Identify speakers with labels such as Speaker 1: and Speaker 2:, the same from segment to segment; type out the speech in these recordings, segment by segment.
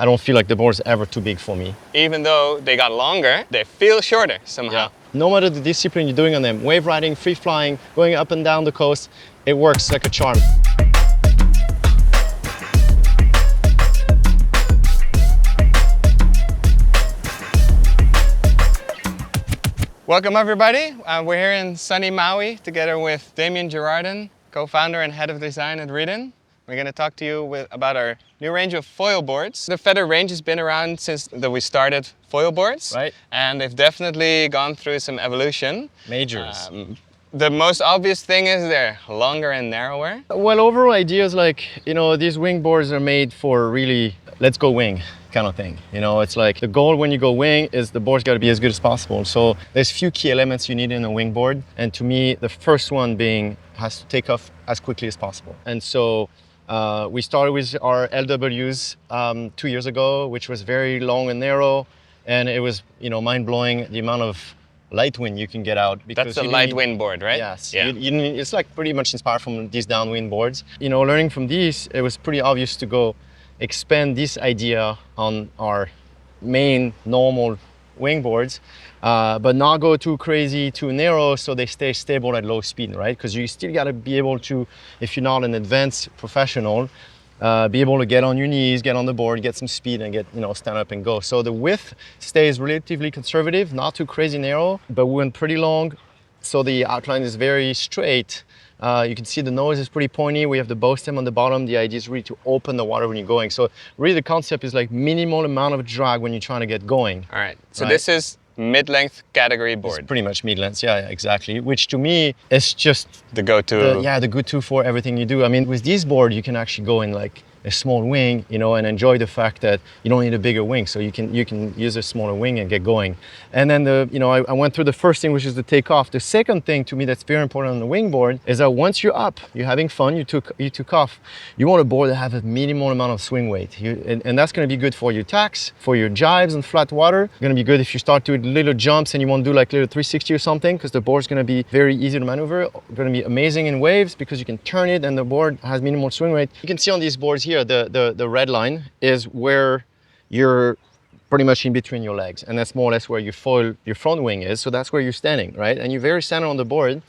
Speaker 1: I don't feel like the board's ever too big for me.
Speaker 2: Even though they got longer, they feel shorter somehow.
Speaker 1: No matter the discipline you're doing on them, wave riding, free flying, going up and down the coast, it works like a charm.
Speaker 2: Welcome everybody. We're here in sunny Maui together with Damien Girardin, co-founder and head of design at Reedin. We're going to talk to you about our new range of foil boards. The feather range has been around since that we started foil boards.
Speaker 1: Right.
Speaker 2: And they've definitely gone through some evolution.
Speaker 1: Majors.
Speaker 2: The most obvious thing is they're longer and narrower.
Speaker 1: Well, overall idea is like, these wing boards are made for really, let's go wing kind of thing. It's like the goal when you go wing is the board's got to be as good as possible. So there's few key elements you need in a wing board. And to me, the first one being has to take off as quickly as possible. And so we started with our LWs 2 years ago, which was very long and narrow. And it was, mind-blowing the amount of light wind you can get out.
Speaker 2: That's a light wind board, right?
Speaker 1: Yes.
Speaker 2: Yeah.
Speaker 1: It's like pretty much inspired from these downwind boards. Learning from these, it was pretty obvious to go expand this idea on our main normal wing boards, but not go too crazy, too narrow, so they stay stable at low speed, right? Because you still got to be able to, if you're not an advanced professional, be able to get on your knees, get on the board, get some speed, and get stand up and go. So the width stays relatively conservative, not too crazy narrow, but we went pretty long, so the outline is very straight. You can see the nose is pretty pointy. We have the bow stem on the bottom. The idea is really to open the water when you're going. So really the concept is like minimal amount of drag when you're trying to get going.
Speaker 2: All right. So this is mid-length category board.
Speaker 1: It's pretty much mid-length, yeah, exactly. Which to me is just
Speaker 2: the go-to.
Speaker 1: The go-to for everything you do. I mean, with this board, you can actually go in like a small wing, and enjoy the fact that you don't need a bigger wing, so you can use a smaller wing and get going. And then I went through the first thing, which is the takeoff. The second thing to me that's very important on the wing board is that once you're up, you're having fun, you took off, you want a board that has a minimal amount of swing weight. And that's going to be good for your tacks, for your jives and flat water. Going to be good if you start doing little jumps and you want to do like little 360 or something, because the board's going to be very easy to maneuver. Going to be amazing in waves because you can turn it and the board has minimal swing weight. You can see on these boards here, the red line is where you're pretty much in between your legs, and that's more or less where your front wing is. So that's where you're standing, right? And you're very centered on the board,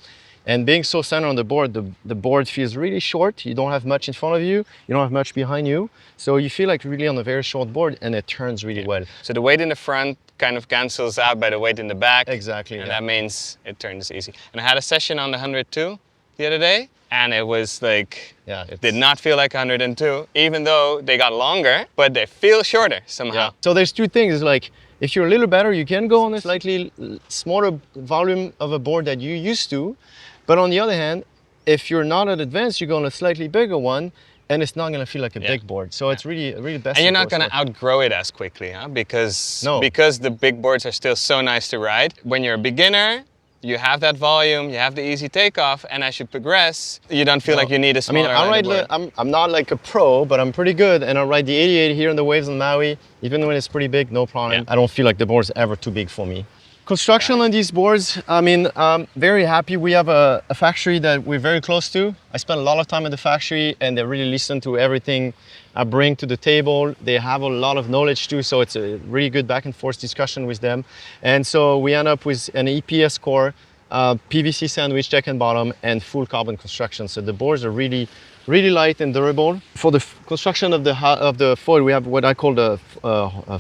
Speaker 1: and being so centered on the board, the board feels really short. You don't have much in front of you, you don't have much behind you, so you feel like really on a very short board, and it turns really well.
Speaker 2: So the weight in the front kind of cancels out by the weight in the back.
Speaker 1: Exactly.
Speaker 2: And that means it turns easy. And I had a session on the 102 the other day, and it was like, it did not feel like 102, even though they got longer, but they feel shorter somehow.
Speaker 1: Yeah. So there's two things, like if you're a little better, you can go on a slightly smaller volume of a board that you used to, but on the other hand, if you're not at advanced, you go on a slightly bigger one, and it's not going to feel like a big board. So it's really best.
Speaker 2: And you're not going to outgrow it as quickly, huh? Because the big boards are still so nice to ride. When you're a beginner, you have that volume, you have the easy takeoff, and as you progress, you don't feel like you need a smaller board.
Speaker 1: I'm not like a pro, but I'm pretty good, and I ride the 88 here on the waves on Maui, even when it's pretty big, no problem. I don't feel like the board's ever too big for me. Construction on these boards, I'm very happy. We have a factory that we're very close to. I spend a lot of time at the factory, and they really listen to everything I bring to the table. They have a lot of knowledge too, so it's a really good back and forth discussion with them. And so we end up with an EPS core, PVC sandwich deck and bottom, and full carbon construction. So the boards are really light and durable. For the construction of the foil, we have what I call the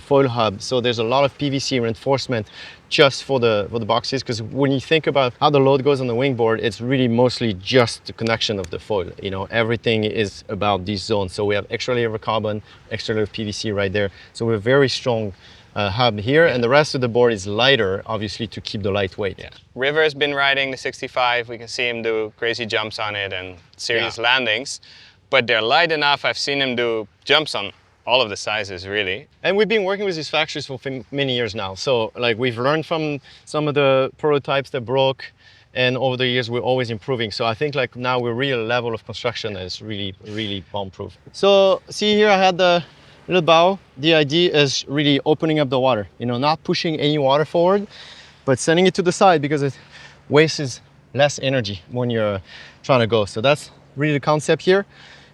Speaker 1: foil hub. So there's a lot of PVC reinforcement just for the boxes, because when you think about how the load goes on the wingboard, it's really mostly just the connection of the foil. Everything is about this zone. So we have extra layer of carbon, extra layer of PVC right there. So we're very strong hub here, and the rest of the board is lighter, obviously, to keep the lightweight.
Speaker 2: Yeah. River has been riding the 65. We can see him do crazy jumps on it and serious landings, but they're light enough. I've seen him do jumps on all of the sizes, really. And
Speaker 1: we've been working with these factories for many years now. So like we've learned from some of the prototypes that broke, and over the years we're always improving. So I think like now we're really a level of construction that is really bomb-proof. So see here I had the little bow. The idea is really opening up the water, not pushing any water forward, but sending it to the side, because it wastes less energy when you're trying to go. So that's really the concept here.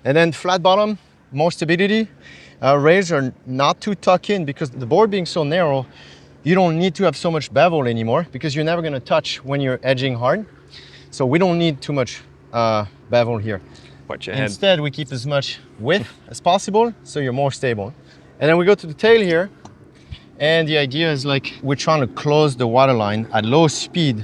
Speaker 1: And then flat bottom, more stability. rails are not too tucked in because the board being so narrow, you don't need to have so much bevel anymore because you're never going to touch when you're edging hard. So we don't need too much bevel here.
Speaker 2: Watch your head.
Speaker 1: Instead, we keep as much width as possible so you're more stable. And then we go to the tail here. And the idea is like we're trying to close the waterline at low speed,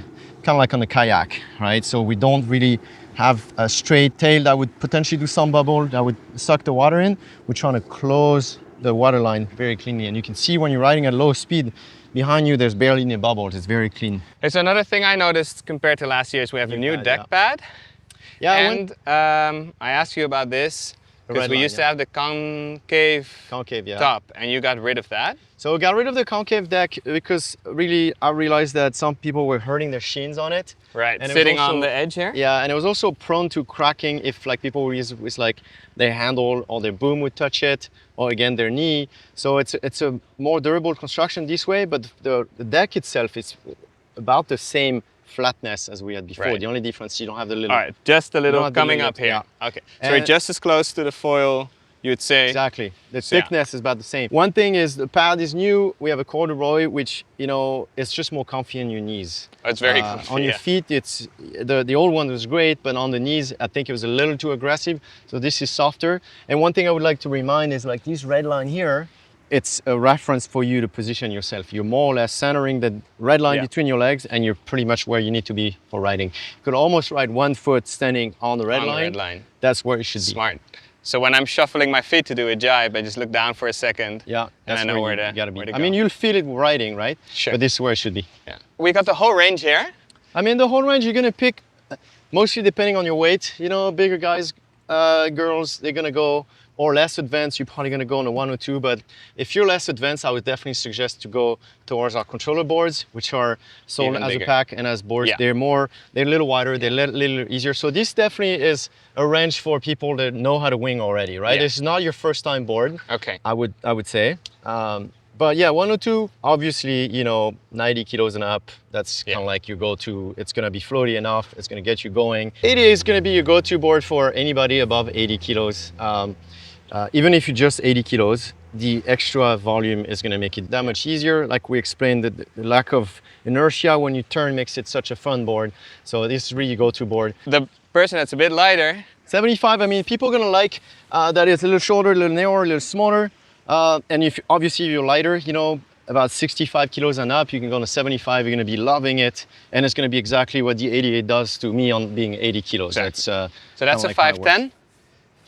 Speaker 1: kind of like on the kayak, right? So we don't really have a straight tail that would potentially do some bubble that would suck the water in. We're trying to close the waterline very cleanly. And you can see when you're riding at low speed, behind you there's barely any bubbles. It's very clean.
Speaker 2: There's another thing I noticed compared to last year is we have a new deck pad.
Speaker 1: Yeah,
Speaker 2: and I asked you about this because we used to have the concave top, and you got rid of that.
Speaker 1: So we got rid of the concave deck because really I realized that some people were hurting their shins on it.
Speaker 2: Right,
Speaker 1: and
Speaker 2: sitting on the edge here.
Speaker 1: Yeah, and it was also prone to cracking if like people were using with like their handle or their boom would touch it, or again their knee. So it's a more durable construction this way, but the deck itself is about the same flatness as we had before.
Speaker 2: Right.
Speaker 1: The only difference, you don't have the little...
Speaker 2: All right, just a little coming up here.
Speaker 1: Yeah.
Speaker 2: Okay, so we're just as close to the foil, you would say.
Speaker 1: Exactly. The thickness is about the same. One thing is the pad is new. We have a corduroy, which, you know, it's just more comfy on your knees.
Speaker 2: Oh, it's very comfy,
Speaker 1: on your feet, it's the old one was great, but on the knees, I think it was a little too aggressive. So this is softer. And one thing I would like to remind is like this red line here, it's a reference for you to position yourself. You're more or less centering the red line between your legs, and you're pretty much where you need to be for riding. You could almost ride 1 foot standing on the red line. That's where it should be.
Speaker 2: Smart. So when I'm shuffling my feet to do a jibe, I just look down for a second.
Speaker 1: Yeah,
Speaker 2: and I know where to
Speaker 1: gotta be.
Speaker 2: go.
Speaker 1: I mean, you'll feel it riding, right?
Speaker 2: Sure.
Speaker 1: But this is where it should be.
Speaker 2: Yeah. We got the whole range here.
Speaker 1: I mean, the whole range you're gonna pick, mostly depending on your weight. You know, bigger guys, girls, they're gonna go, or less advanced, you're probably gonna go on a 1 or 2. But if you're less advanced, I would definitely suggest to go towards our controller boards, which are sold as a pack and as boards. They're a little wider, they're a little easier. So this definitely is a range for people that know how to wing already, right? It's not your first time board.
Speaker 2: Okay.
Speaker 1: I would say. But yeah, 1 or 2, obviously, you know, 90 kilos and up, that's kind of like your go-to. It's gonna be floaty enough, it's gonna get you going. 88 is gonna be your go-to board for anybody above 80 kilos. Even if you're just 80 kilos, the extra volume is gonna make it that much easier. Like we explained, the lack of inertia when you turn makes it such a fun board. So this is really your go-to board.
Speaker 2: The person that's a bit lighter.
Speaker 1: 75, I mean, people are gonna like that it's a little shorter, a little narrower, a little smaller. And if obviously you're lighter, you know, about 65 kilos and up, you can go on a 75, you're gonna be loving it. And it's gonna be exactly what the 88 does to me on being 80 kilos.
Speaker 2: Exactly.
Speaker 1: That's,
Speaker 2: so that's a 5'10"?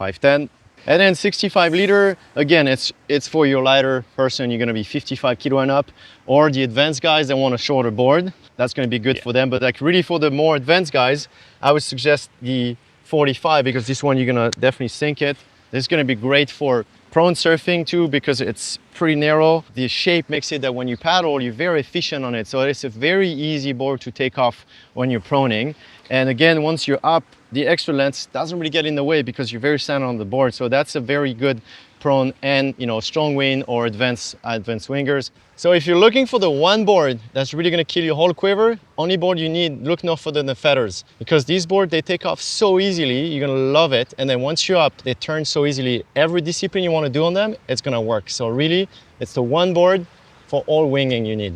Speaker 1: 5'10". And then 65 liter, again, it's for your lighter person, you're gonna be 55 kilo and up, or the advanced guys that want a shorter board, that's gonna be good for them. But like really for the more advanced guys, I would suggest the 45 because this one, you're gonna definitely sink it. This is gonna be great for prone surfing too because it's pretty narrow. The shape makes it that when you paddle, you're very efficient on it. So it's a very easy board to take off when you're proning. And again, once you're up, the extra length doesn't really get in the way because you're very centered on the board. So that's a very good prone and, you know, strong wind or advanced wingers. So if you're looking for the one board that's really gonna kill your whole quiver, only board you need, look no further than feathers. Because these boards, they take off so easily, you're gonna love it. And then once you're up, they turn so easily. Every discipline you wanna do on them, it's gonna work. So really, it's the one board for all winging you need.